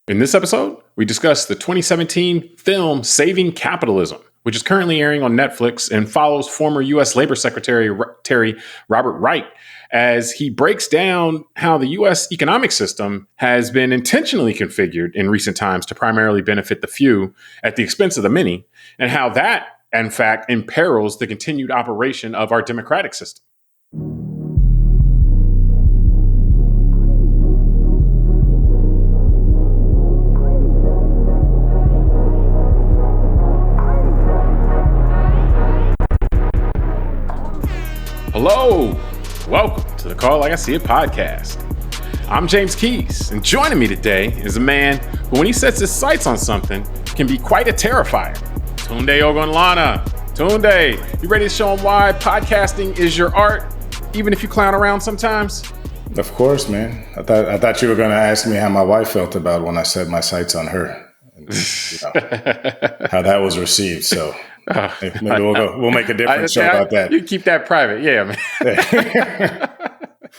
In this episode, we discuss the 2017 film Saving Capitalism, which is currently airing on Netflix and follows former U.S. Labor Secretary Robert Reich as he breaks down how the U.S. economic system has been intentionally configured in recent times to primarily benefit the few at the expense of the many, and how that, in fact, imperils the continued operation of our democratic system. Hello, welcome to the Call Like I See It podcast. I'm James Keys, and joining me today is a man who, when he sets his sights on something, can be quite a terrifier. Tunde Ogunlana. Tunde, you ready to show him why podcasting is your art, even if you clown around sometimes? Of course, man. I thought you were going to ask me how my wife felt about when I set my sights on her, and, how that was received. So. Maybe we'll make a different show about that. You keep that private. Yeah, man.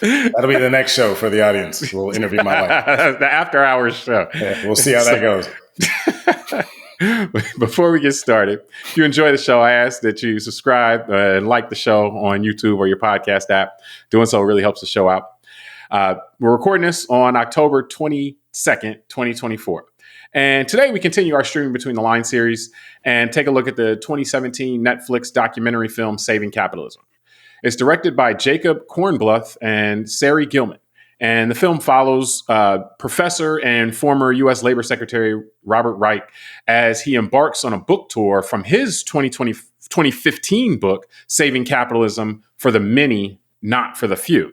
That'll be the next show for the audience. We'll interview my wife. The after hours show. Yeah, we'll see how that goes. Before we get started, if you enjoy the show, I ask that you subscribe and like the show on YouTube or your podcast app. Doing so really helps the show out. We're recording this on October 22nd, 2024. And today we continue our Streaming Between the Lines series and take a look at the 2017 Netflix documentary film Saving Capitalism. It's directed by Jacob Kornbluth and Sari Gilman. And the film follows Professor and former U.S. Labor Secretary Robert Reich as he embarks on a book tour from his 2015 book, Saving Capitalism for the Many, Not for the Few.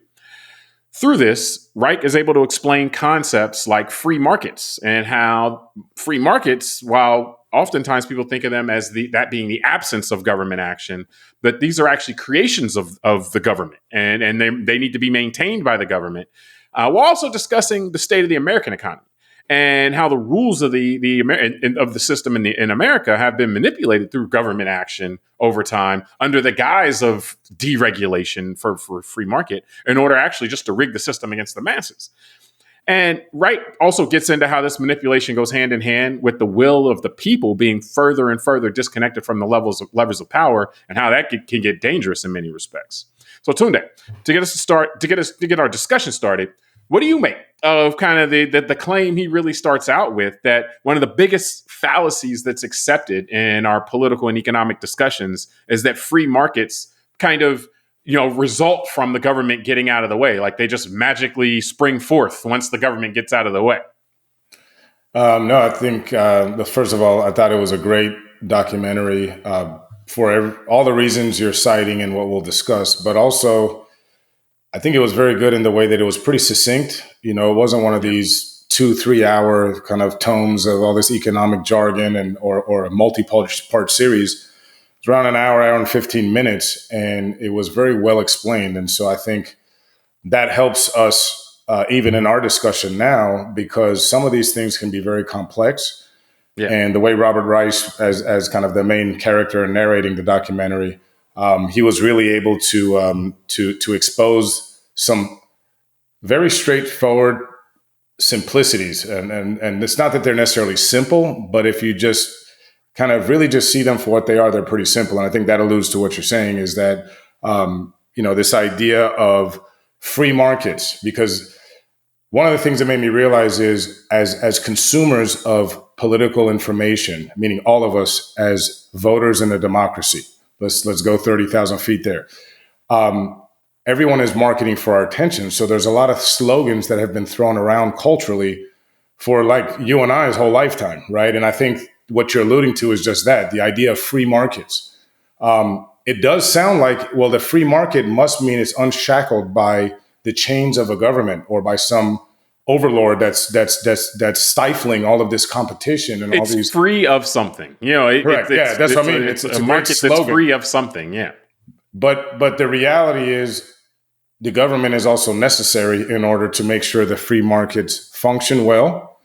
Through this, Reich is able to explain concepts like free markets and how free markets, while oftentimes people think of them as that being the absence of government action, that these are actually creations of the government and they need to be maintained by the government, while also discussing the state of the American economy and how the rules of the system in America have been manipulated through government action over time under the guise of deregulation for free market in order actually just to rig the system against the masses. And Wright also gets into how this manipulation goes hand in hand with the will of the people being further and further disconnected from the levers of power, and how that can get dangerous in many respects. So Tunde, to get our discussion started, what do you make of kind of the claim he really starts out with, that one of the biggest fallacies that's accepted in our political and economic discussions is that free markets kind of, result from the government getting out of the way, like they just magically spring forth once the government gets out of the way? No, I think, first of all, I thought it was a great documentary for all the reasons you're citing and what we'll discuss, but also I think it was very good in the way that it was pretty succinct. It wasn't one of these 2-3 hour kind of tomes of all this economic jargon or a multi-part series. It's around an hour and 15 minutes, and it was very well explained. And so I think that helps us even in our discussion now, because some of these things can be very complex. Yeah. And the way Robert Reich, as kind of the main character narrating the documentary, he was really able to expose some very straightforward simplicities, and it's not that they're necessarily simple, but if you just kind of really just see them for what they are, they're pretty simple. And I think that alludes to what you're saying, is that this idea of free markets, because one of the things that made me realize is as consumers of political information, meaning all of us as voters in a democracy. Let's go 30,000 feet there. Everyone is marketing for our attention. So there's a lot of slogans that have been thrown around culturally for like you and I's whole lifetime, right? And I think what you're alluding to is just that, the idea of free markets. It does sound like, well, the free market must mean it's unshackled by the chains of a government or by some overlord that's stifling all of this competition and all these. It's free of something, Correct. That's what I mean. It's a market that's free of something. Yeah. But the reality is the government is also necessary in order to make sure the free markets function well,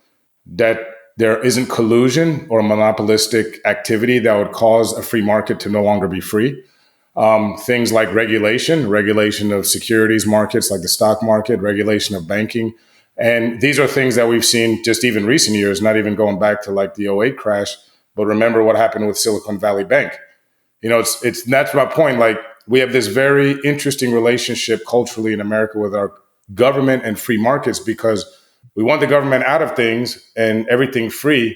that there isn't collusion or monopolistic activity that would cause a free market to no longer be free. Things like regulation of securities markets like the stock market, regulation of banking, And these are things that we've seen just even recent years, not even going back to like the '08 crash, but remember what happened with Silicon Valley Bank. It's that's my point. Like, we have this very interesting relationship culturally in America with our government and free markets, because we want the government out of things and everything free.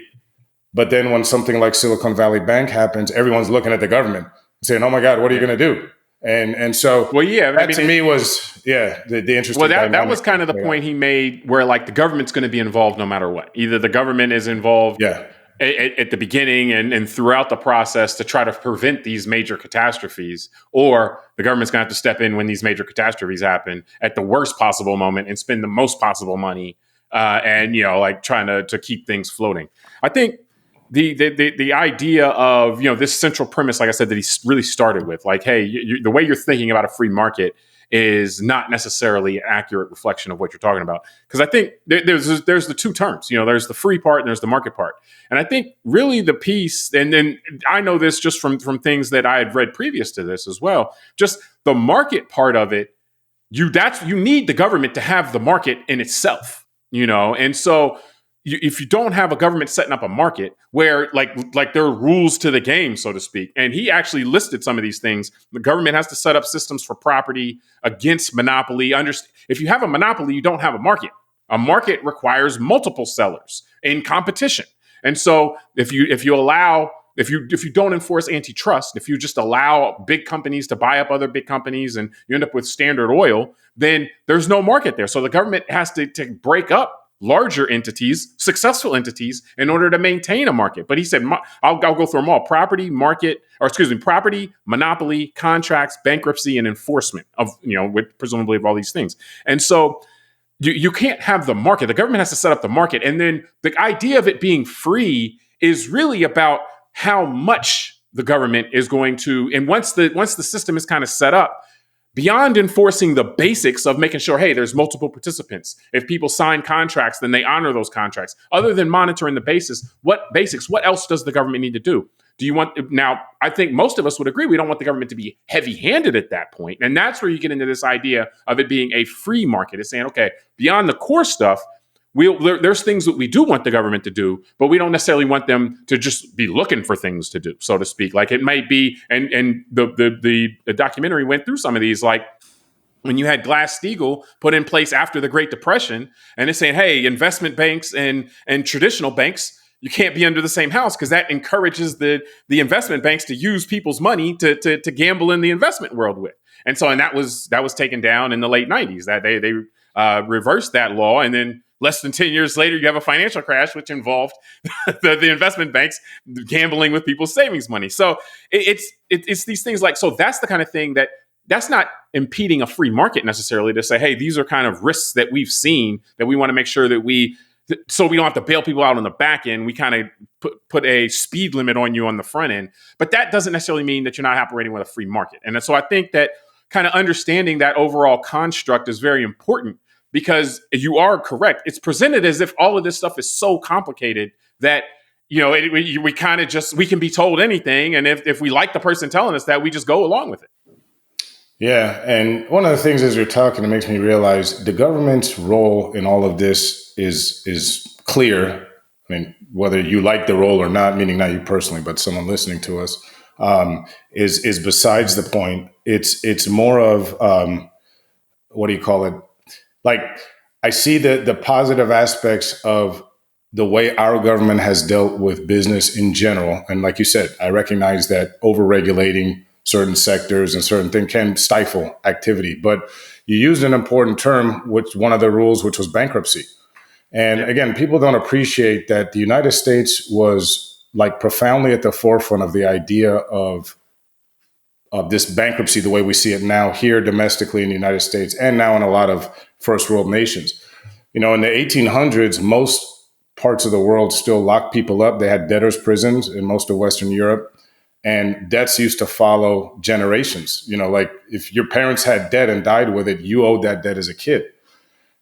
But then when something like Silicon Valley Bank happens, everyone's looking at the government saying, "Oh my God, what are you going to do?" And so, well, yeah, that to me was the interesting. Well, that was kind of the point he made, where like the government's going to be involved no matter what. Either the government is involved at the beginning and throughout the process to try to prevent these major catastrophes, or the government's going to have to step in when these major catastrophes happen at the worst possible moment and spend the most possible money, and like trying to keep things floating. I think the idea of this central premise, like I said, that he really started with, like, hey, the way you're thinking about a free market is not necessarily an accurate reflection of what you're talking about. Because I think there's the two terms, there's the free part and there's the market part. And I think really the piece, and then I know this just from things that I had read previous to this as well, just the market part of it, you need the government to have the market in itself, and so if you don't have a government setting up a market where like there are rules to the game, so to speak, and he actually listed some of these things. The government has to set up systems for property against monopoly. If you have a monopoly, you don't have a market. A market requires multiple sellers in competition. And so if you don't enforce antitrust, if you just allow big companies to buy up other big companies and you end up with Standard Oil, then there's no market there. So the government has to break up larger entities, successful entities, in order to maintain a market. But he said, I'll go through them all: property, monopoly, contracts, bankruptcy, and enforcement of, with presumably of all these things. And so you can't have the market. The government has to set up the market. And then the idea of it being free is really about how much the government is going to, and once the system is kind of set up, beyond enforcing the basics of making sure, hey, there's multiple participants. If people sign contracts, then they honor those contracts. Other than monitoring the basics, what else does the government need to do? Now, I think most of us would agree we don't want the government to be heavy-handed at that point. And that's where you get into this idea of it being a free market. It's saying, okay, beyond the core stuff, there's things that we do want the government to do, but we don't necessarily want them to just be looking for things to do, so to speak. Like it might be, and the documentary went through some of these, like when you had Glass-Steagall put in place after the Great Depression, and it's saying, hey, investment banks and traditional banks, you can't be under the same house, because that encourages the investment banks to use people's money to gamble in the investment world with. And so, and that was taken down in the late 90s. That they reversed that law, and then less than 10 years later, you have a financial crash, which involved the investment banks gambling with people's savings money. So it's these things like, so that's the kind of thing that's not impeding a free market necessarily, to say, hey, these are kind of risks that we've seen that we want to make sure that so we don't have to bail people out on the back end. We kind of put a speed limit on you on the front end. But that doesn't necessarily mean that you're not operating with a free market. And so I think that kind of understanding that overall construct is very important, because you are correct. It's presented as if all of this stuff is so complicated that, we kind of we can be told anything. And if we like the person telling us that, we just go along with it. Yeah. And one of the things as you're talking, it makes me realize the government's role in all of this is clear. I mean, whether you like the role or not, meaning not you personally, but someone listening to us, is besides the point. It's more of, what do you call it? Like, I see the positive aspects of the way our government has dealt with business in general. And like you said, I recognize that over-regulating certain sectors and certain things can stifle activity. But you used an important term, which one of the rules, which was bankruptcy. And again, people don't appreciate that the United States was like profoundly at the forefront of the idea of this bankruptcy, the way we see it now here domestically in the United States, and now in a lot of first world nations. In the 1800s, most parts of the world still locked people up. They had debtors' prisons in most of Western Europe, and debts used to follow generations. Like if your parents had debt and died with it, you owed that debt as a kid. In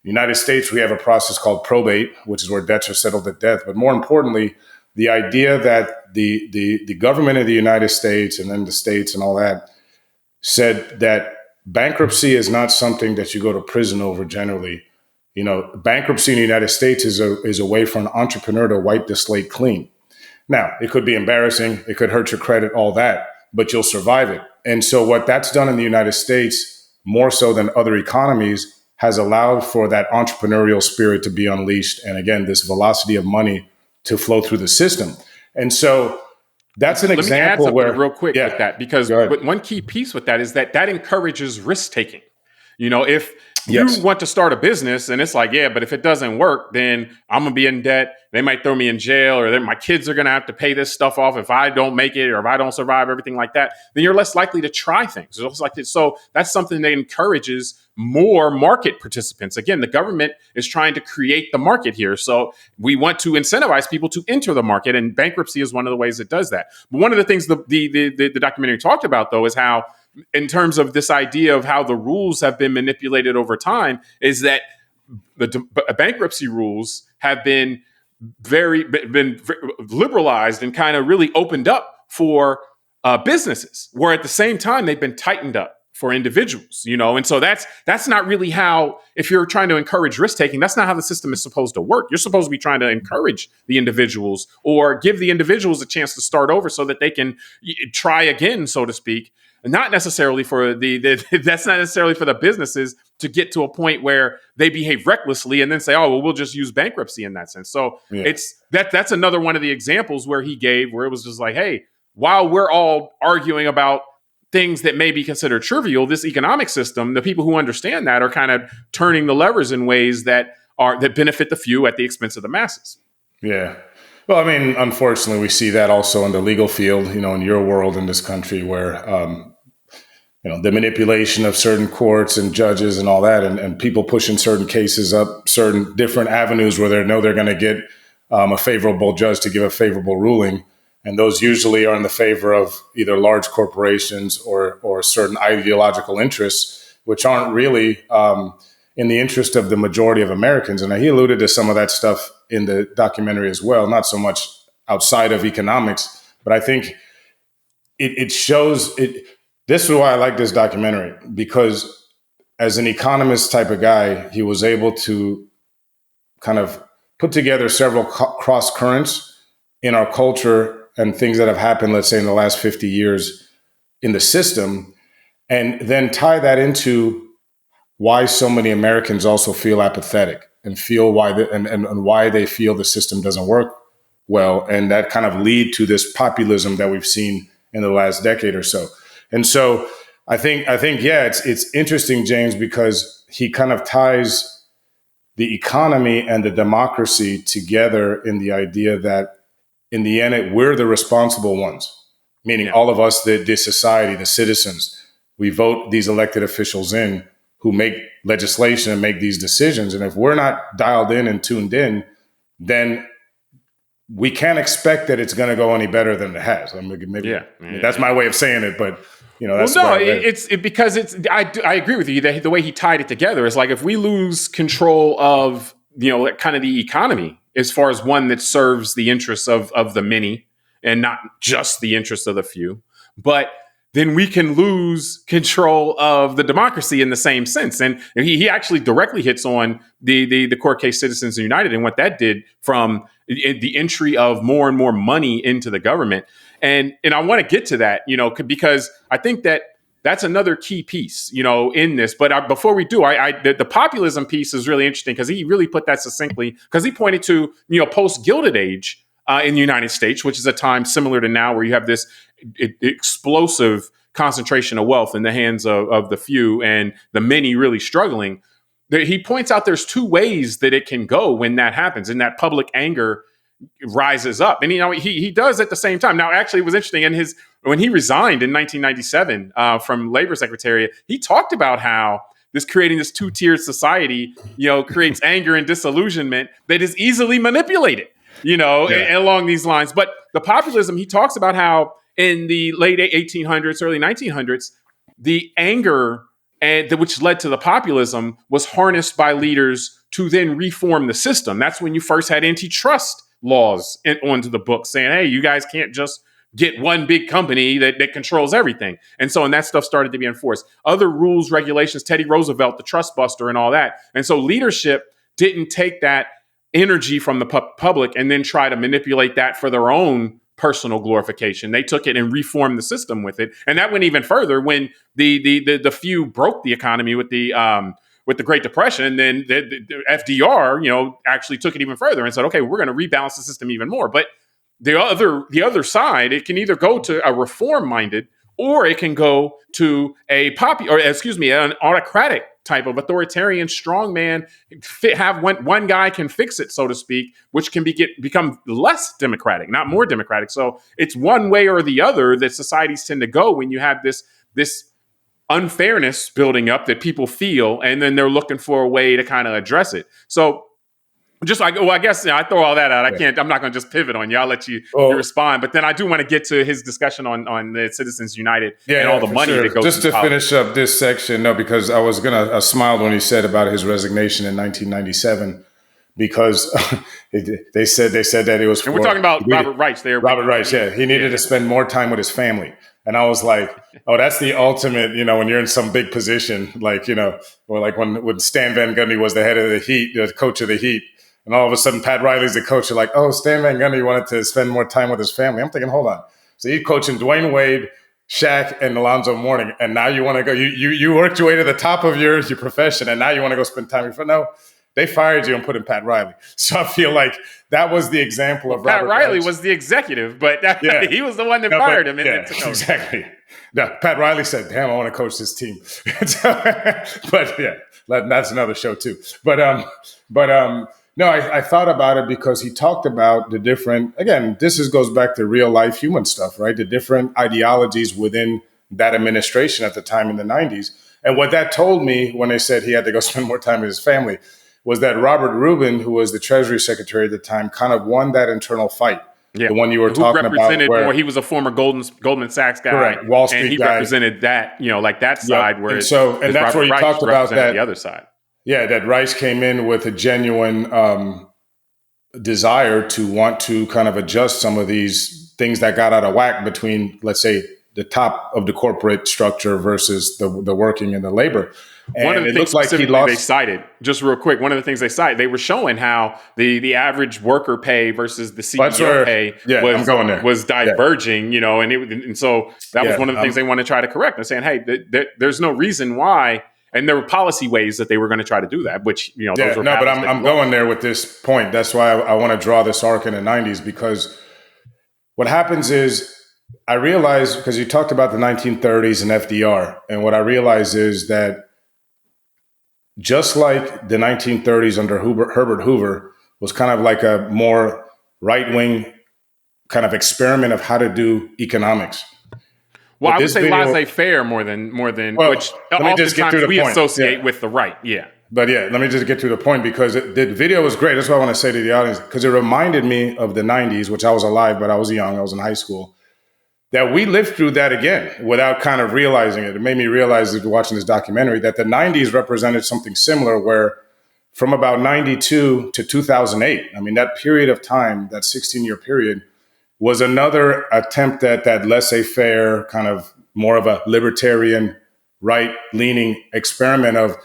the United States, we have a process called probate, which is where debts are settled at death. But more importantly, the idea that the government of the United States and then the states and all that said that bankruptcy is not something that you go to prison over generally. Bankruptcy in the United States is a way for an entrepreneur to wipe the slate clean. Now, it could be embarrassing, it could hurt your credit, all that, but you'll survive it. And so what that's done in the United States, more so than other economies, has allowed for that entrepreneurial spirit to be unleashed. And again, this velocity of money to flow through the system. And so that's an example where real quick with that, because one key piece with that is that encourages risk taking. If you want to start a business and it's like, yeah, but if it doesn't work, then I'm going to be in debt. They might throw me in jail, or then my kids are going to have to pay this stuff off if I don't make it, or if I don't survive, everything like that. Then you're less likely to try things. So that's something that encourages more market participants. Again, the government is trying to create the market here. So we want to incentivize people to enter the market, and bankruptcy is one of the ways it does that. But one of the things the documentary talked about, though, is how, in terms of this idea of how the rules have been manipulated over time, is that the bankruptcy rules have been been liberalized and kind of really opened up for businesses, where at the same time they've been tightened up for individuals, and so that's not really how, if you're trying to encourage risk taking, that's not how the system is supposed to work. You're supposed to be trying to encourage the individuals, or give the individuals a chance to start over so that they can try again, so to speak. Not necessarily for that's not necessarily for the businesses to get to a point where they behave recklessly and then say, oh, well, we'll just use bankruptcy in that sense. So that's another one of the examples where he gave, where it was just like, hey, while we're all arguing about things that may be considered trivial, this economic system, the people who understand that are kind of turning the levers in ways that benefit the few at the expense of the masses. Yeah. Well, I mean, unfortunately, we see that also in the legal field, in your world in this country, where the manipulation of certain courts and judges and all that, and people pushing certain cases up certain different avenues where they know they're going to get a favorable judge to give a favorable ruling. And those usually are in the favor of either large corporations or certain ideological interests, which aren't really in the interest of the majority of Americans. And he alluded to some of that stuff in the documentary as well, not so much outside of economics, but I think it shows it. This is why I like this documentary, because as an economist type of guy, he was able to kind of put together several cross currents in our culture and things that have happened, let's say, in the last 50 years in the system, and then tie that into why so many Americans also feel apathetic and feel why they feel the system doesn't work well. And that kind of lead to this populism that we've seen in the last decade or so. And so I think, it's interesting, James, because he kind of ties the economy and the democracy together in the idea that in the end, we're the responsible ones, meaning all of us, the society, the citizens, we vote these elected officials in who make legislation and make these decisions. And if we're not dialed in and tuned in, then we can't expect that it's going to go any better than it has. I mean, that's my way of saying it, but that's because I agree with you that the way he tied it together is like, if we lose control of kind of the economy as far as one that serves the interests of the many and not just the interests of the few, but then we can lose control of the democracy in the same sense. And he actually directly hits on the court case Citizens United and what that did from the entry of more and more money into the government. And I want to get to that, because I think that's another key piece, in this. But before we do, the populism piece is really interesting, because he really put that succinctly, because he pointed to, post-Gilded Age in the United States, which is a time similar to now, where you have this explosive concentration of wealth in the hands of the few and the many really struggling. He points out there's two ways that it can go when that happens, and that public anger rises up. And he does at the same time. Now, actually, it was interesting when he resigned in 1997 from Labor Secretariat, he talked about how creating this two-tiered society, creates anger and disillusionment that is easily manipulated, along these lines. But the populism, he talks about how in the late 1800s, early 1900s, the anger which led to the populism was harnessed by leaders to then reform the system. That's when you first had antitrust laws onto the books saying, hey, you guys can't just get one big company that controls everything. And that stuff started to be enforced. Other rules, regulations, Teddy Roosevelt, the trust buster and all that. And so leadership didn't take that energy from the public and then try to manipulate that for their own personal glorification. They took it and reformed the system with it, and that went even further when the few broke the economy with the Great Depression. And then the FDR, actually took it even further and said, okay, we're going to rebalance the system even more. But the other side, it can either go to a reform-minded, or it can go to an autocratic type of authoritarian strongman. Have one guy can fix it, so to speak, which can become less democratic, not more democratic. So it's one way or the other that societies tend to go when you have this unfairness building up that people feel, and then they're looking for a way to kind of address it. So I guess I throw all that out. I'm not going to just pivot on you. I'll let you respond. But then I do want to get to his discussion on the Citizens United and all the money that goes. Just to finish up this section, because I was I smiled when he said about his resignation in 1997, because they said that it was. And we're talking about Robert Reich there. Robert Reich, he needed to spend more time with his family. And I was like, oh, that's the ultimate, when you're in some big position, or like when Stan Van Gundy was the head of the Heat, the coach of the Heat. And all of a sudden, Pat Riley's the coach. You're like, oh, Stan Van Gundy wanted to spend more time with his family. I'm thinking, hold on. So you're coaching Dwayne Wade, Shaq, and Alonzo Mourning, and now you want to go. You worked your way to the top of your profession, and now you want to go spend time with. No, they fired you and put in Pat Riley. So I feel like that was the example of Pat Robert Riley Reich. was the executive, but he was the one that fired him. And took over. Exactly. No, Pat Riley said, "Damn, I want to coach this team." But that's another show too. No, I thought about it because he talked about the different, again, goes back to real life human stuff, right? The different ideologies within that administration at the time in the 90s. And what that told me when they said he had to go spend more time with his family was that Robert Rubin, who was the Treasury Secretary at the time, kind of won that internal fight. Yeah. The one you were talking about. Where he was a former Goldman Sachs guy. Correct. Wall Street guy. And he represented that, that side where and that's where you talked about that. The other side. Yeah, that Rice came in with a genuine desire to want to kind of adjust some of these things that got out of whack between, let's say, the top of the corporate structure versus the working and the labor. And one of the things specifically they cited, just real quick, one of the things they cited, they were showing how the average worker pay versus the CEO pay was diverging, and so that was one of the things they want to try to correct. They're saying, hey, there's no reason why. And there were policy ways that they were going to try to do that, which, those were but I'm going there with this point. That's why I want to draw this arc in the 90s, because what happens is I realized, because you talked about the 1930s and FDR, and what I realized is that just like the 1930s under Herbert Hoover was kind of like a more right-wing kind of experiment of how to do economics. Well, I would say laissez-faire more than which oftentimes we associate with the right. Yeah. But let me just get to the point, because the video was great. That's what I want to say to the audience, because it reminded me of the 90s, which I was alive, but I was young. I was in high school. That we lived through that again without kind of realizing it. It made me realize after watching this documentary that the 90s represented something similar, where from about 92 to 2008, I mean, that period of time, that 16-year period, was another attempt at that laissez-faire, kind of more of a libertarian, right-leaning experiment of,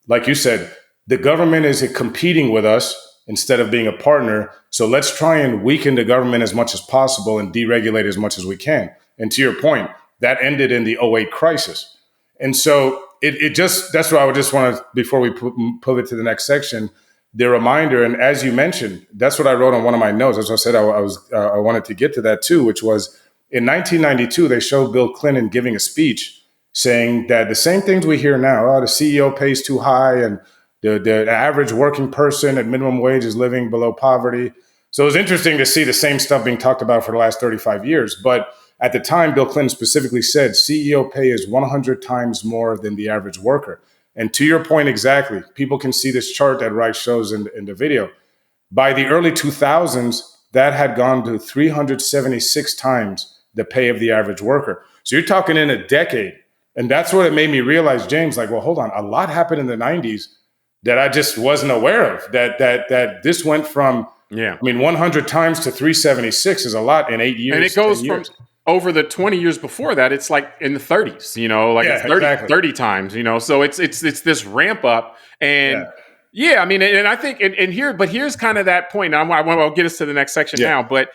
like you said, the government is competing with us instead of being a partner. So let's try and weaken the government as much as possible and deregulate as much as we can. And to your point, that ended in the '08 crisis. And so that's what I would just want to, before we pivot to the next section, the reminder, and as you mentioned, that's what I wrote on one of my notes. As I said, I wanted to get to that too, which was in 1992, they showed Bill Clinton giving a speech saying that the same things we hear now, the CEO pays too high and the average working person at minimum wage is living below poverty. So it was interesting to see the same stuff being talked about for the last 35 years. But at the time, Bill Clinton specifically said CEO pay is 100 times more than the average worker. And to your point exactly, people can see this chart that Reich shows in the video. By the early 2000s, that had gone to 376 times the pay of the average worker. So you're talking in a decade. And that's what it made me realize, James, like, well, hold on. A lot happened in the 90s that I just wasn't aware of, that this went from, 100 times to 376 is a lot in 8 years. And it goes from over the 20 years before that, it's like in the 30s, it's 30 times, so it's this ramp up. And Yeah, I mean, and I think, and here, but here's kind of that point. I'll get us to the next section Yeah. now, but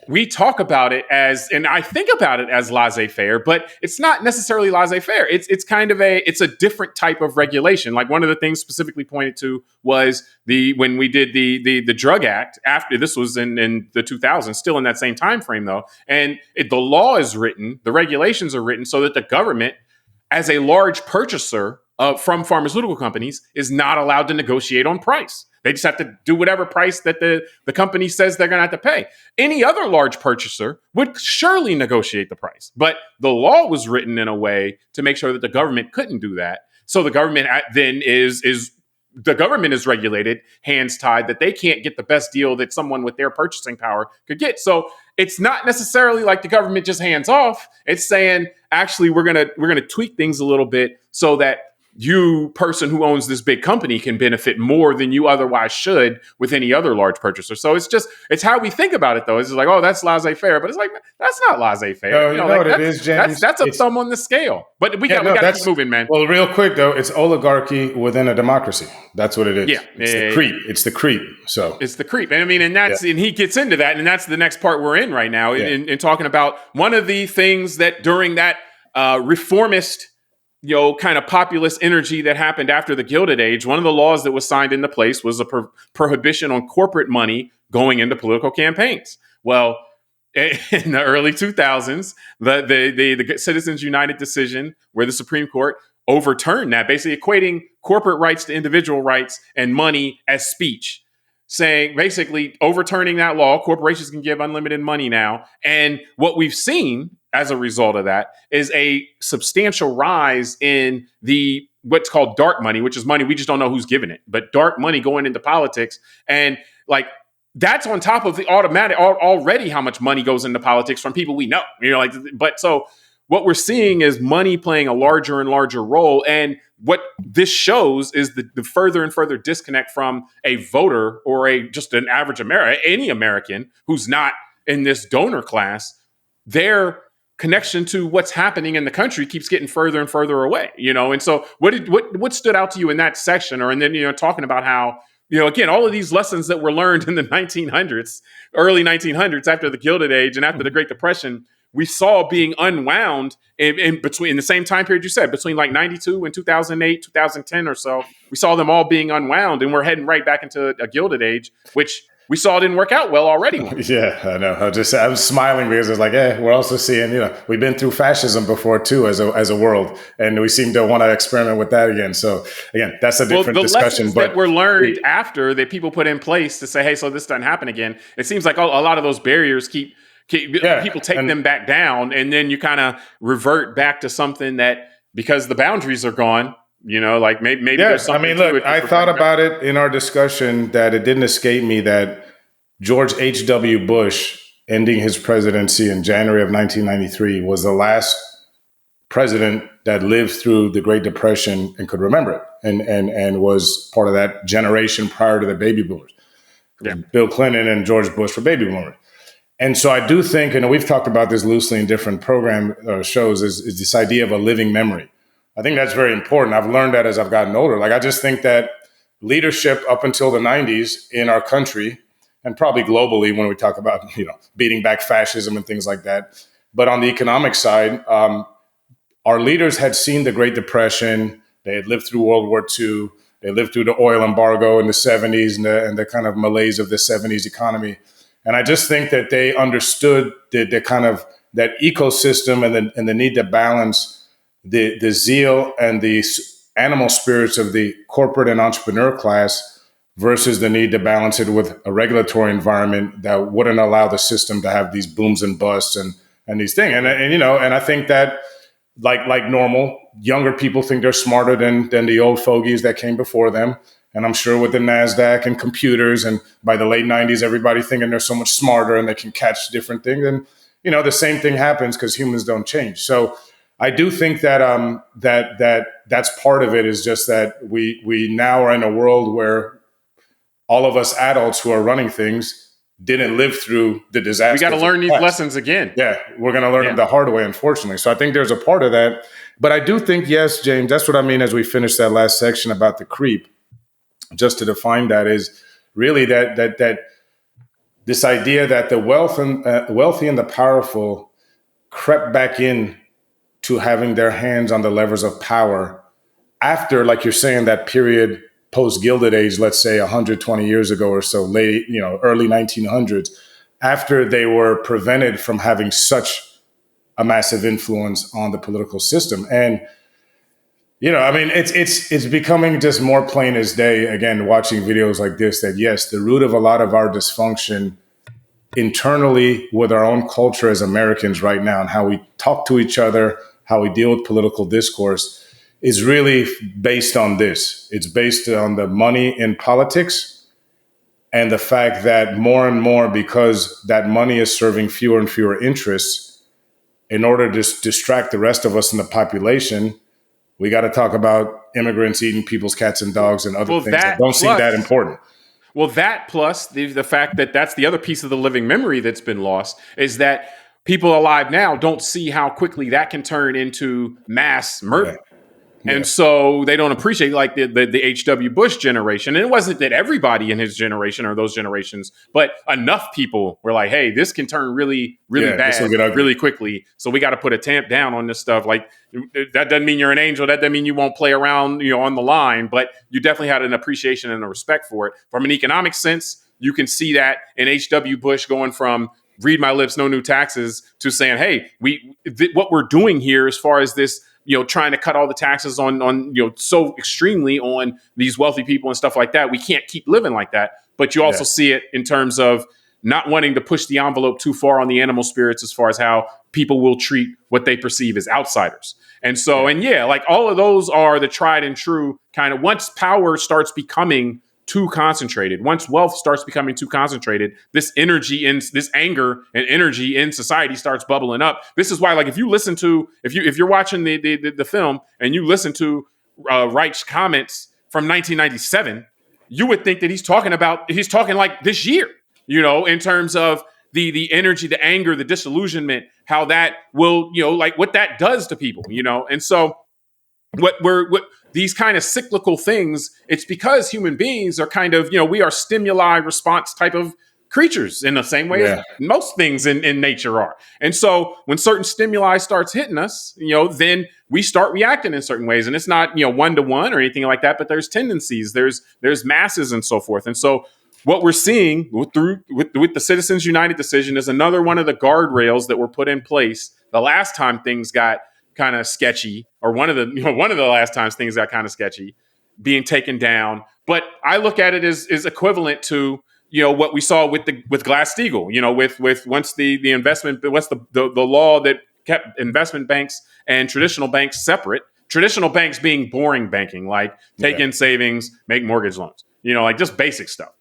we talk about it as, and I think about it as laissez-faire, but it's not necessarily laissez-faire. It's kind of it's a different type of regulation. Like one of the things specifically pointed to was when we did the Drug Act. After this was in the 2000s, still in that same time frame though, and the law is written, the regulations are written so that the government, as a large purchaser from pharmaceutical companies, is not allowed to negotiate on price. They just have to do whatever price that the company says they're going to have to pay. Any other large purchaser would surely negotiate the price. But the law was written in a way to make sure that the government couldn't do that. So the government then the government is regulated, hands tied, that they can't get the best deal that someone with their purchasing power could get. So it's not necessarily like the government just hands off. It's saying, actually, we're gonna tweak things a little bit so that you, person who owns this big company, can benefit more than you otherwise should with any other large purchaser. So it's how we think about it, though. It's just like, oh, that's laissez-faire, but it's like, that's not laissez-faire. No, you know like, what it is, James? That's a thumb on the scale. But we got to keep moving, man. Well, real quick though, it's oligarchy within a democracy. That's what it is. Yeah, it's the creep. It's the creep. So it's the creep, and I mean, and he gets into that, and that's the next part we're in right now, in talking about one of the things that during that reformist, kind of populist energy that happened after the Gilded Age, one of the laws that was signed into place was a prohibition on corporate money going into political campaigns. Well, in the early 2000s, the Citizens United decision, where the Supreme Court overturned that, basically equating corporate rights to individual rights and money as speech, saying basically overturning that law. Corporations can give unlimited money now. And what we've seen as a result of that is a substantial rise in what's called dark money, which is money we just don't know who's giving it, but dark money going into politics. And like, that's on top of the automatic already how much money goes into politics from people we know, but so what we're seeing is money playing a larger and larger role. And what this shows is the further and further disconnect from a voter or just an average any American who's not in this donor class. Their connection to what's happening in the country keeps getting further and further away, And so what stood out to you in that section, and then, talking about how, again, all of these lessons that were learned in the 1900s, early 1900s, after the Gilded Age and after the Great Depression, we saw being unwound in the same time period you said, between like 92 and 2008, 2010 or so. We saw them all being unwound, and we're heading right back into a Gilded Age, which we saw didn't work out well already. Yeah, I know. I was smiling because it's like, we're also seeing, we've been through fascism before too as a world, and we seem to want to experiment with that again. So again, that's a different discussion. Lessons that were learned after that people put in place to say, hey, so this doesn't happen again. It seems like a lot of those barriers people take them back down, and then you kind of revert back to something that, because the boundaries are gone, like maybe there's something. I mean, look, I thought about it in our discussion that it didn't escape me that George H.W. Bush ending his presidency in January of 1993 was the last president that lived through the Great Depression and could remember it, and was part of that generation prior to the baby boomers. Yeah. Bill Clinton and George Bush were baby boomers. And so I do think, and we've talked about this loosely in different program shows, is this idea of a living memory. I think that's very important. I've learned that as I've gotten older. Like, I just think that leadership up until the 90s in our country, and probably globally when we talk about, beating back fascism and things like that. But on the economic side, our leaders had seen the Great Depression. They had lived through World War II. They lived through the oil embargo in the 70s and the kind of malaise of the 70s economy. And I just think that they understood the kind of that ecosystem and the need to balance the zeal and the animal spirits of the corporate and entrepreneur class versus the need to balance it with a regulatory environment that wouldn't allow the system to have these booms and busts and these things. And I think that like normal, younger people think they're smarter than the old fogies that came before them. And I'm sure with the NASDAQ and computers, and by the late 90s, everybody thinking they're so much smarter and they can catch different things. And, the same thing happens because humans don't change. So I do think that that's part of it, is just that we now are in a world where all of us adults who are running things didn't live through the disaster. We got to learn these lessons again. Yeah, we're going to learn them the hard way, unfortunately. So I think there's a part of that. But I do think, yes, James, that's what I mean as we finish that last section about the creep. just to define that, is really that this idea that the wealthy and the powerful crept back in to having their hands on the levers of power after, like you're saying, that period post Gilded Age, let's say 120 years ago or so, early 1900s, after they were prevented from having such a massive influence on the political system. And it's becoming just more plain as day, again, watching videos like this, that yes, the root of a lot of our dysfunction internally with our own culture as Americans right now, and how we talk to each other, how we deal with political discourse, is really based on this. It's based on the money in politics and the fact that more and more, because that money is serving fewer and fewer interests, in order to distract the rest of us in the population, we got to talk about immigrants eating people's cats and dogs and other things that don't seem that important. Well, that plus the fact that that's the other piece of the living memory that's been lost, is that people alive now don't see how quickly that can turn into mass murder. Yeah. And so they don't appreciate, like the H.W. Bush generation. And it wasn't that everybody in his generation or those generations, but enough people were like, hey, this can turn really, really bad really quickly. So we got to put a tamp down on this stuff. Like, that doesn't mean you're an angel. That doesn't mean you won't play around, on the line. But you definitely had an appreciation and a respect for it. From an economic sense, you can see that in H.W. Bush going from read my lips, no new taxes, to saying, hey, what we're doing here as far as this, trying to cut all the taxes on so extremely on these wealthy people and stuff like that. We can't keep living like that. But you also see it in terms of not wanting to push the envelope too far on the animal spirits as far as how people will treat what they perceive as outsiders. And so, like all of those are the tried and true kind of, once power starts becoming too concentrated, once wealth starts becoming too concentrated, this energy in this anger and energy in society starts bubbling up. This is why, like, if you're watching the film and you listen to Reich's comments from 1997, you would think that he's talking like this year, in terms of the energy, the anger, the disillusionment, how that will, like what that does to people, and so what these kind of cyclical things, it's because human beings are kind of, we are stimuli response type of creatures in the same way as most things in nature are. And so when certain stimuli starts hitting us, then we start reacting in certain ways. And it's not, one-to-one or anything like that, but there's tendencies, there's masses and so forth. And so what we're seeing with the Citizens United decision is another one of the guardrails that were put in place the last time things got kind of sketchy, or one of the last times things got kind of sketchy, being taken down. But I look at it as equivalent to what we saw with Glass-Steagall. With once the investment, what's the law that kept investment banks and traditional banks separate. Traditional banks being boring banking, like take in savings, make mortgage loans, like just basic stuff,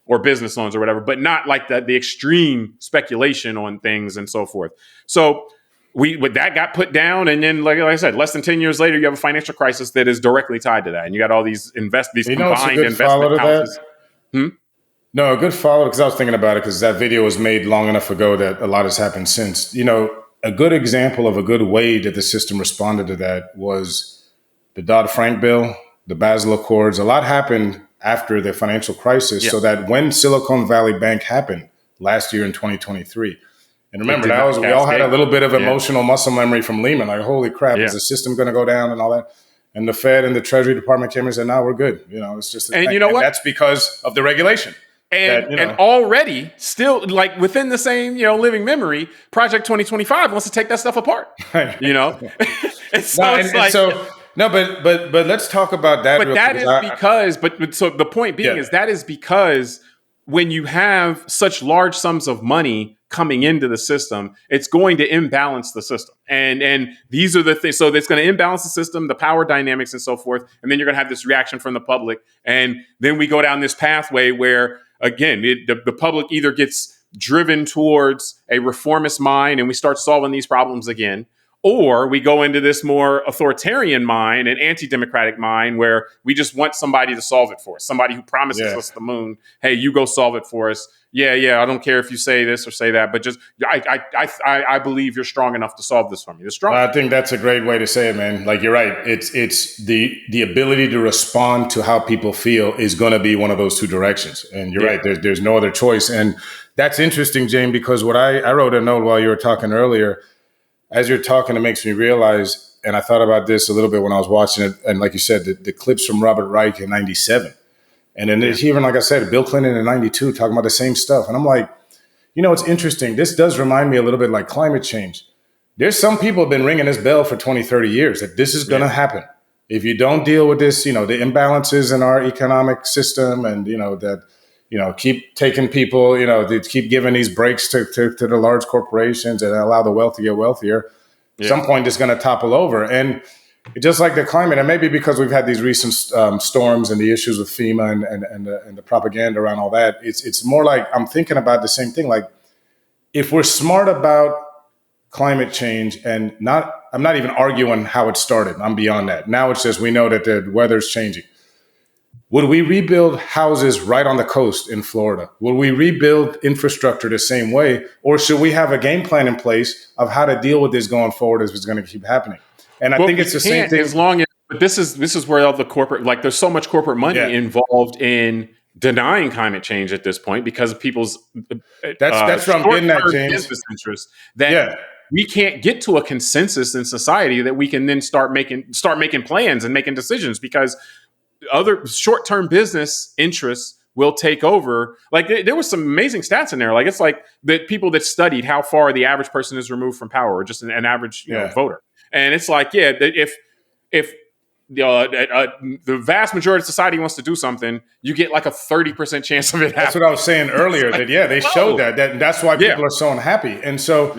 or business loans or whatever, but not like the extreme speculation on things and so forth. So that got put down, and then, like I said, less than 10 years later, you have a financial crisis that is directly tied to that, and you got all these combined investment houses. No, a good follow, because I was thinking about it, because that video was made long enough ago that a lot has happened since. A good example of a good way that the system responded to that was the Dodd-Frank bill, the Basel Accords. A lot happened after the financial crisis, so that when Silicon Valley Bank happened last year in 2023. And remember, we all had a little bit of emotional muscle memory from Lehman. Like, holy crap, is the system going to go down and all that? And the Fed and the Treasury Department came and said, no, we're good. It's just, and what? That's because of the regulation. And already, still, like within the same, living memory, Project 2025 wants to take that stuff apart. But let's talk about that. But that is because, so the point being is that is because when you have such large sums of money coming into the system, it's going to imbalance the system. And these are the things. So it's going to imbalance the system, the power dynamics and so forth. And then you're going to have this reaction from the public. And then we go down this pathway where, again, the public either gets driven towards a reformist mind and we start solving these problems again, Or we go into this more authoritarian mind and anti-democratic mind where we just want somebody to solve it for us, somebody who promises Yeah. us the moon. Hey, you go solve it for us. Yeah, I don't care if you say this or say that, but just I believe you're strong enough to solve this for me. You're strong. I think that's a great way to say it, man. Like, you're right. It's the ability to respond to how people feel is going to be one of those two directions. And you're right. There's no other choice. And that's interesting, James, because what I wrote a note while you were talking earlier. As you're talking, it makes me realize, and I thought about this a little bit when I was watching it. And like you said, the clips from Robert Reich in '97, and then there's even, like I said, Bill Clinton in '92 talking about the same stuff. And I'm like, it's interesting. This does remind me a little bit like climate change. There's some people have been ringing this bell for 20, 30 years that this is going to happen. If you don't deal with this, the imbalances in our economic system and, keep taking people, they keep giving these breaks to the large corporations and allow the wealth to get wealthier. At some point, it's going to topple over. And just like the climate, and maybe because we've had these recent storms and the issues with FEMA and the propaganda around all that, it's more like I'm thinking about the same thing. Like, if we're smart about climate change and I'm not even arguing how it started. I'm beyond that. Now it's just we know that the weather's changing. Would we rebuild houses right on the coast in Florida? Would we rebuild infrastructure the same way? Or should we have a game plan in place of how to deal with this going forward if it's going to keep happening? And I think it's the same thing. As long as, but this is where all the corporate, like there's so much corporate money involved in denying climate change at this point because of people's that's from getting that, James. Business interests that we can't get to a consensus in society that we can then start making plans and making decisions because other short-term business interests will take over. Like there was some amazing stats in there. Like it's like the people that studied how far the average person is removed from power, or just an average voter. And it's like, if the vast majority of society wants to do something, you get like a 30% chance of it happening. That's what I was saying earlier. That they showed that that's why people are so unhappy. And so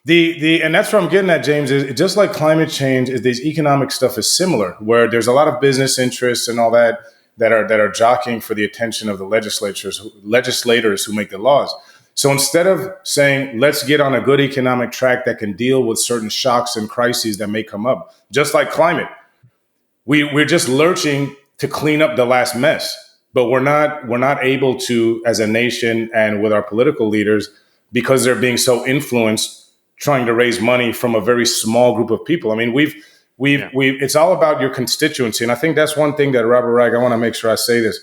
and that's where I'm getting at, James, is just like climate change, is these economic stuff is similar, where there's a lot of business interests and all that are jockeying for the attention of the legislators who make the laws. So instead of saying, let's get on a good economic track that can deal with certain shocks and crises that may come up, just like climate, we're just lurching to clean up the last mess, but we're not able to, as a nation and with our political leaders, because they're being so influenced, trying to raise money from a very small group of people. I mean, it's all about your constituency. And I think that's one thing that Robert Reich, I want to make sure I say this,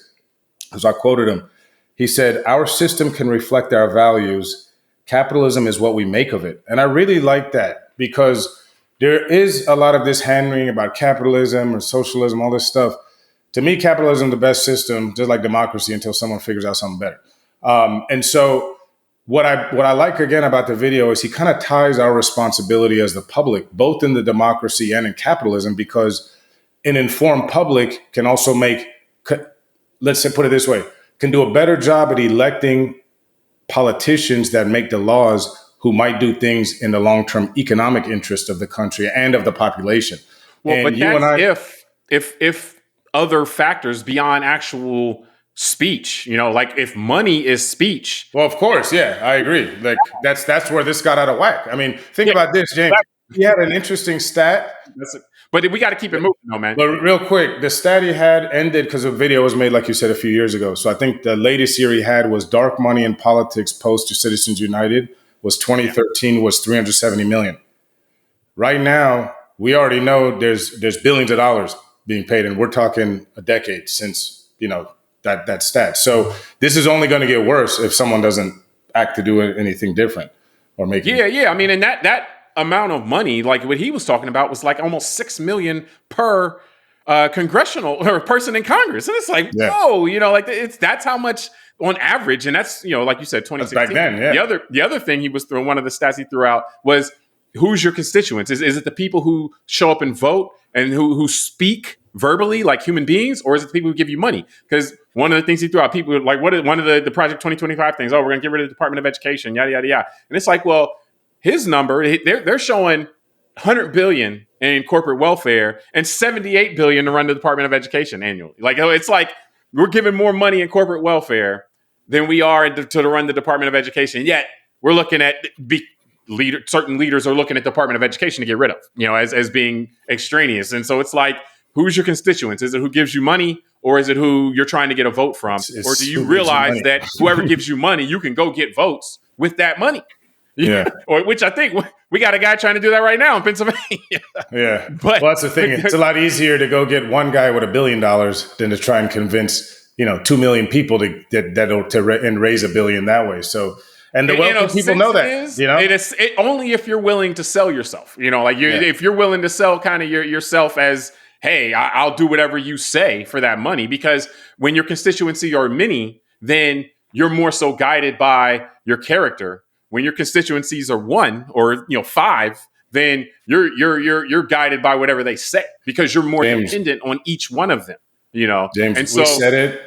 because I quoted him. He said, our system can reflect our values. Capitalism is what we make of it. And I really like that because there is a lot of this hand-wringing about capitalism or socialism, all this stuff. To me, capitalism is the best system, just like democracy, until someone figures out something better. And so what I like, again, about the video is he kind of ties our responsibility as the public, both in the democracy and in capitalism, because an informed public can also let's say, put it this way, can do a better job at electing politicians that make the laws who might do things in the long-term economic interest of the country and of the population. Well, and but that's if other factors beyond actual speech, like if money is speech. Well, of course, I agree. Like that's where this got out of whack. I mean, think about this, James. He had an interesting stat. But we got to keep it moving, though, man. But real quick, the stat he had ended because the video was made, like you said, a few years ago. So I think the latest year he had was Dark Money in Politics post to Citizens United was 2013 was 370 million. Right now, we already know there's billions of dollars being paid, and we're talking a decade since that stat. So this is only going to get worse if someone doesn't act to do anything different or make it. Yeah. I mean, and that amount of money, like what he was talking about, was like almost $6 million per congressional or person in Congress, and it's like, whoa, that's how much on average, and that's like you said, 2016. Back then, The other thing he was throwing, one of the stats he threw out was, who's your constituents? Is it the people who show up and vote and who speak verbally like human beings, or is it the people who give you money? Because one of the things he threw out, people like, one of the Project 2025 things, we're going to get rid of the Department of Education, yada, yada, yada. And it's like, well, his number, they're showing $100 billion in corporate welfare and $78 billion to run the Department of Education annually. Like, it's like we're giving more money in corporate welfare than we are to run the Department of Education. Yet we're looking at certain leaders are looking at the Department of Education to get rid of, as being extraneous. And so it's like, who's your constituents? Is it who gives you money, or is it who you're trying to get a vote from? Or do you realize that whoever gives you money, you can go get votes with that money? Yeah. Or which I think we got a guy trying to do that right now in Pennsylvania. Yeah. But that's the thing. It's a lot easier to go get one guy with $1 billion than to try and convince, 2 million people to raise $1 billion that way. So, and the wealthy people know that, It is only if you're willing to sell yourself, if you're willing to sell kind of yourself as, hey, I'll do whatever you say for that money, because when your constituency are many, then you're more so guided by your character. When your constituencies are 1 or 5, then you're guided by whatever they say, because you're more dependent on each one of them. James, and so we said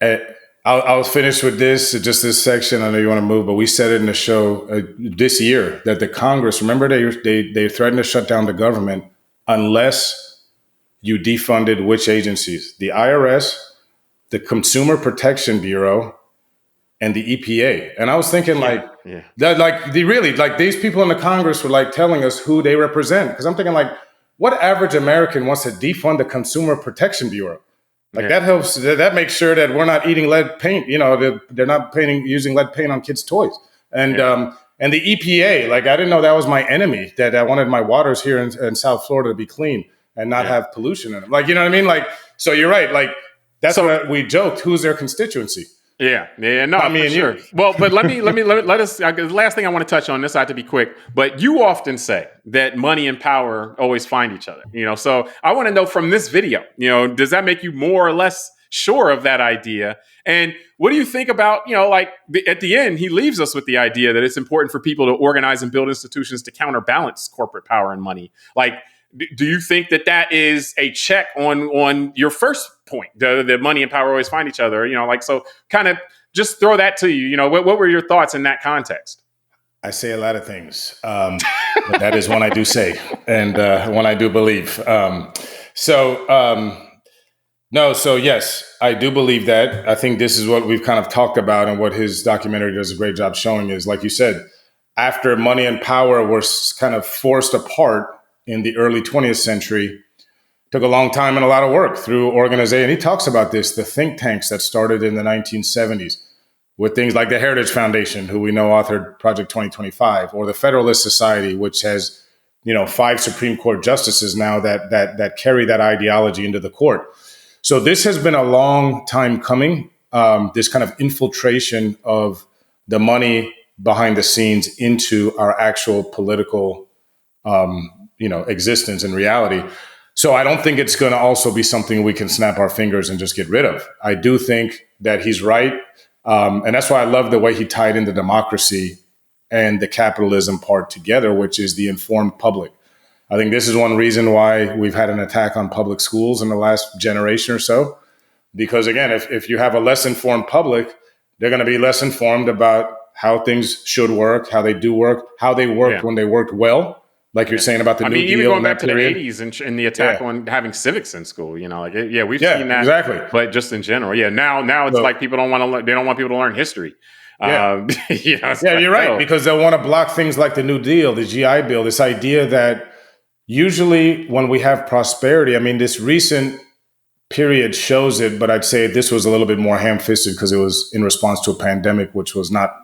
it. I'll finish with just this section. I know you want to move, but we said it in the show this year that the Congress, remember, they threatened to shut down the government unless you defunded which agencies? The IRS, the Consumer Protection Bureau, and the EPA. And I was thinking these people in the Congress were like telling us who they represent. Because I'm thinking, like, what average American wants to defund the Consumer Protection Bureau? That helps. That makes sure that we're not eating lead paint. They're not using lead paint on kids' toys. And and the EPA, I didn't know that was my enemy. That I wanted my waters here in South Florida to be clean and not have pollution in them. You know what I mean? So you're right. That's what we joked. Who's their constituency? Yeah, no, not me and sure. Well, but let us. The last thing I want to touch on this, I have to be quick. But you often say that money and power always find each other. So I want to know from this video. Does that make you more or less sure of that idea? And what do you think about at the end, he leaves us with the idea that it's important for people to organize and build institutions to counterbalance corporate power and money. Do you think that is a check on your first point, that money and power always find each other? So kind of just throw that to you. What were your thoughts in that context? I say a lot of things, but that is one I do say and one I do believe. So yes, I do believe that. I think this is what we've kind of talked about, and what his documentary does a great job showing is, like you said, after money and power were kind of forced apart in the early 20th century, took a long time and a lot of work through organization. He talks about this, the think tanks that started in the 1970s with things like the Heritage Foundation, who we know authored Project 2025, or the Federalist Society, which has 5 Supreme Court justices now that carry that ideology into the court. So this has been a long time coming, this kind of infiltration of the money behind the scenes into our actual political existence and reality. So I don't think it's going to also be something we can snap our fingers and just get rid of. I do think that he's right. And that's why I love the way he tied in the democracy and the capitalism part together, which is the informed public. I think this is one reason why we've had an attack on public schools in the last generation or so. Because again, if you have a less informed public, they're going to be less informed about how things should work, how they do work, how they worked when they worked well. Like you're saying about the New Deal. Even going back to the 80s and the attack on having civics in school, we've seen that. Exactly. But just in general, now it's like people don't want to learn. They don't want people to learn history. You're right, because they'll want to block things like the New Deal, the GI Bill, this idea that usually when we have prosperity, this recent period shows it, but I'd say this was a little bit more ham-fisted because it was in response to a pandemic, which was not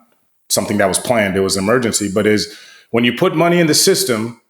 something that was planned. It was emergency, but when you put money in the system,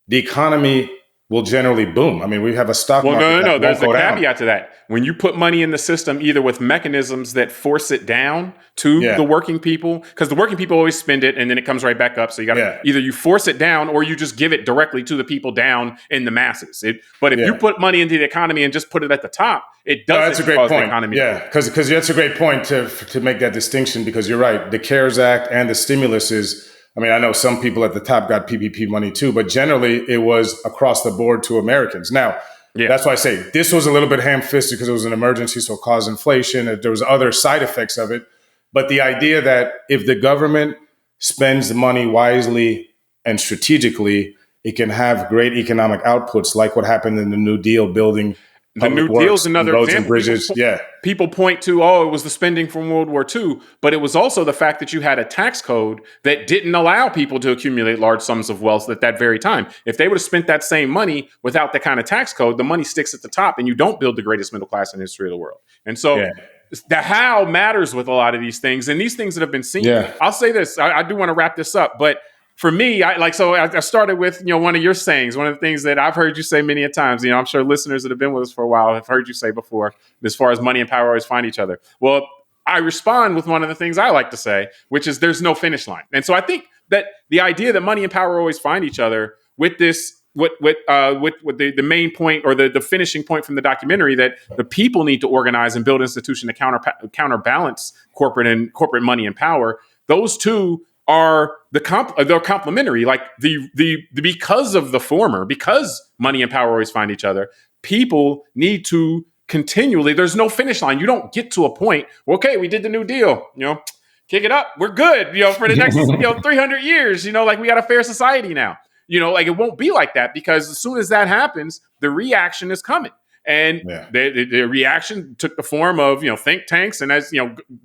the economy will generally boom. We have a stock market. No. There's a caveat to that. When you put money in the system, either with mechanisms that force it down to the working people, because the working people always spend it and then it comes right back up. So you got to either you force it down or you just give it directly to the people down in the masses. But if you put money into the economy and just put it at the top, it doesn't. That's a great point. The economy. Yeah, because that's a great point to make that distinction, because you're right. The CARES Act and the stimulus is. I know some people at the top got PPP money too, but generally it was across the board to Americans. Now, that's why I say this was a little bit ham-fisted because it was an emergency, so it caused inflation. There was other side effects of it. But the idea that if the government spends the money wisely and strategically, it can have great economic outputs like what happened in the New Deal, building The public New Deal is works, another roads and example. bridges. People point to, oh, it was the spending from World War II, but it was also the fact that you had a tax code that didn't allow people to accumulate large sums of wealth at that very time. If they would have spent that same money without the kind of tax code, the money sticks at the top and you don't build the greatest middle class in the history of the world. And so Yeah. the how matters with a lot of these things, and these things that have been seen. Yeah. I'll say this, I do want to wrap this up, but for me, I started with, one of your sayings, one of the things that I've heard you say many a times. I'm sure listeners that have been with us for a while have heard you say before, as far as money and power always find each other. Well, I respond with one of the things I like to say, which is there's no finish line. And so I think that the idea that money and power always find each other with this, with the main point or the finishing point from the documentary, that the people need to organize and build institutions to counterbalance corporate money and power. Those two are they're complementary. Like the because of the former, because money and power always find each other, people need to continually. There's no finish line. You don't get to a point. Well, okay, we did the New Deal. Kick it up. We're good. For the next 300 years. Like we got a fair society now. Like it won't be like that, because as soon as that happens, the reaction is coming. And the reaction took the form of think tanks and as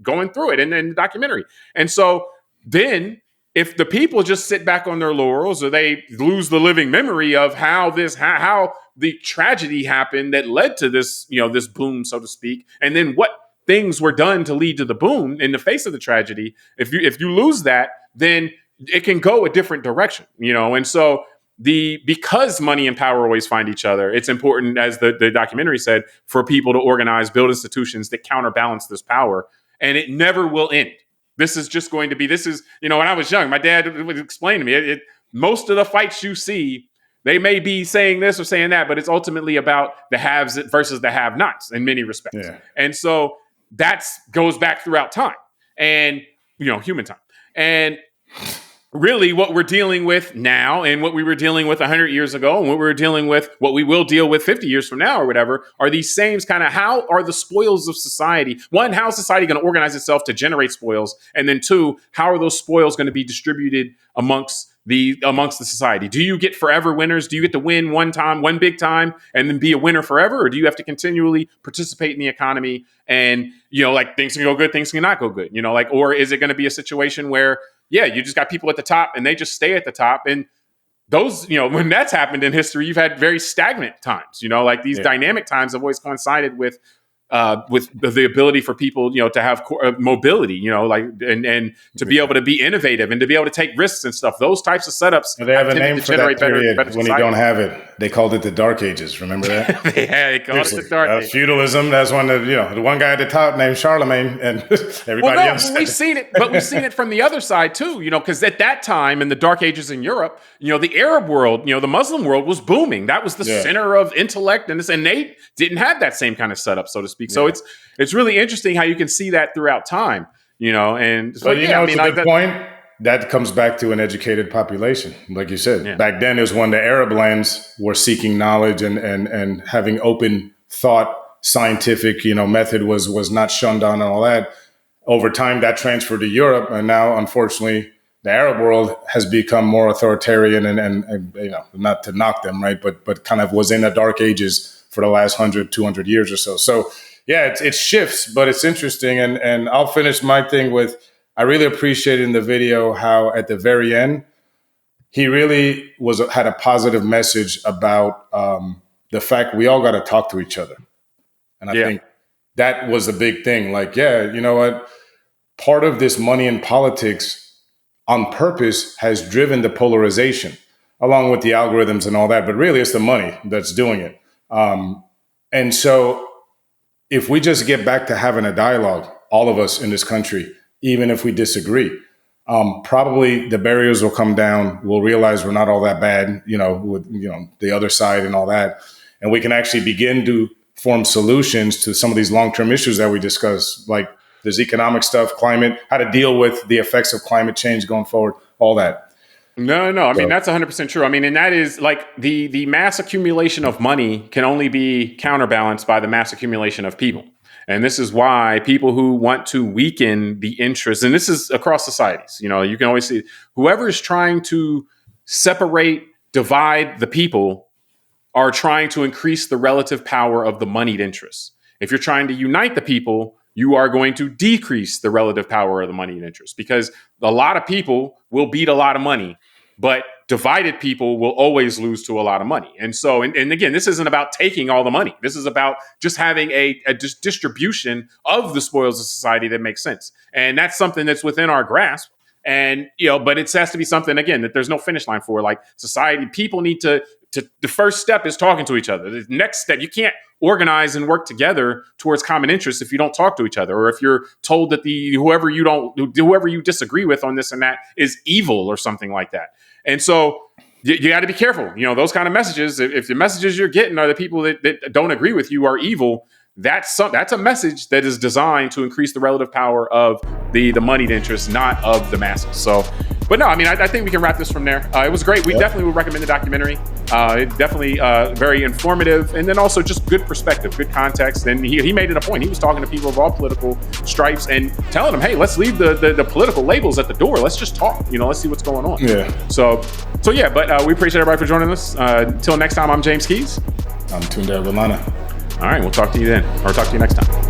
going through it in the documentary. And so then if the people just sit back on their laurels, or they lose the living memory of how the tragedy happened that led to this, this boom, so to speak, and then what things were done to lead to the boom in the face of the tragedy, if you lose that, then it can go a different direction, and so because money and power always find each other, it's important, as the documentary said, for people to organize, build institutions that counterbalance this power, and it never will end. This is just going to be, when I was young, my dad would explain to me, most of the fights you see, they may be saying this or saying that, but it's ultimately about the haves versus the have-nots in many respects. Yeah. And so that goes back throughout time and, human time. And really what we're dealing with now, and what we were dealing with 100 years ago, and what we were dealing with, what we will deal with 50 years from now or whatever, are these same kind of, how are the spoils of society? One, how is society going to organize itself to generate spoils? And then two, how are those spoils going to be distributed amongst the society? Do you get forever winners? Do you get to win one big time, and then be a winner forever? Or do you have to continually participate in the economy and, things can go good, things can not go good, or is it going to be a situation where, you just got people at the top and they just stay at the top? And those, when that's happened in history, you've had very stagnant times, these dynamic times have always coincided with the ability for people, to have mobility, and to be able to be innovative and to be able to take risks and stuff. Those types of setups. They have a name for that period when you don't have it. They called it the Dark Ages. Remember that? They called it the Dark Ages. Feudalism. That's one of the one guy at the top named Charlemagne, and everybody else. We've seen it from the other side too. Because at that time in the Dark Ages in Europe, the Arab world, the Muslim world was booming. That was the center of intellect, and they didn't have that same kind of setup, so to speak. So it's really interesting how you can see that throughout time, and it's a good point. That comes back to an educated population, like you said. Back then, it was when the Arab lands were seeking knowledge and having open thought, scientific, method was not shunned on and all that. Over time, that transferred to Europe, and now, unfortunately, the Arab world has become more authoritarian and not to knock them, right, but kind of was in the Dark Ages for the last 100, 200 years or so. So, it shifts, but it's interesting. And I'll finish my thing with, I really appreciated in the video how at the very end, he really had a positive message about the fact we all got to talk to each other. And I think that was the big thing. Like, you know what? Part of this money in politics on purpose has driven the polarization along with the algorithms and all that. But really, it's the money that's doing it. And so if we just get back to having a dialogue, all of us in this country, even if we disagree, probably the barriers will come down. We'll realize we're not all that bad, with, the other side and all that. And we can actually begin to form solutions to some of these long-term issues that we discussed, like there's economic stuff, climate, how to deal with the effects of climate change going forward, all that. No. I mean, that's 100% true. I mean, and that is like the mass accumulation of money can only be counterbalanced by the mass accumulation of people. And this is why people who want to weaken the interest, and this is across societies, you can always see whoever is trying to separate, divide the people are trying to increase the relative power of the moneyed interests. If you're trying to unite the people, you are going to decrease the relative power of the moneyed interests, because a lot of people will beat a lot of money, but divided people will always lose to a lot of money. And so, and again, this isn't about taking all the money. This is about just having a distribution of the spoils of society that makes sense. And that's something that's within our grasp. And, but it has to be something, again, that there's no finish line for. Like society, people need to the first step is talking to each other. The next step, you can't organize and work together towards common interests if you don't talk to each other, or if you're told that whoever you disagree with on this and that is evil or something like that. And so you got to be careful. Those kind of messages, if the messages you're getting are the people that don't agree with you are evil, that's a message that is designed to increase the relative power of the moneyed interests, not of the masses. So, but no, I think we can wrap this from there. It was great. We definitely would recommend the documentary. It definitely very informative, and then also just good perspective, good context. And he made it a point. He was talking to people of all political stripes and telling them, hey, let's leave the political labels at the door. Let's just talk. Let's see what's going on. Yeah. So yeah. But we appreciate everybody for joining us. Until next time, I'm James Keys. I'm Tunde Ogunlana. All right, we'll talk to you then, or talk to you next time.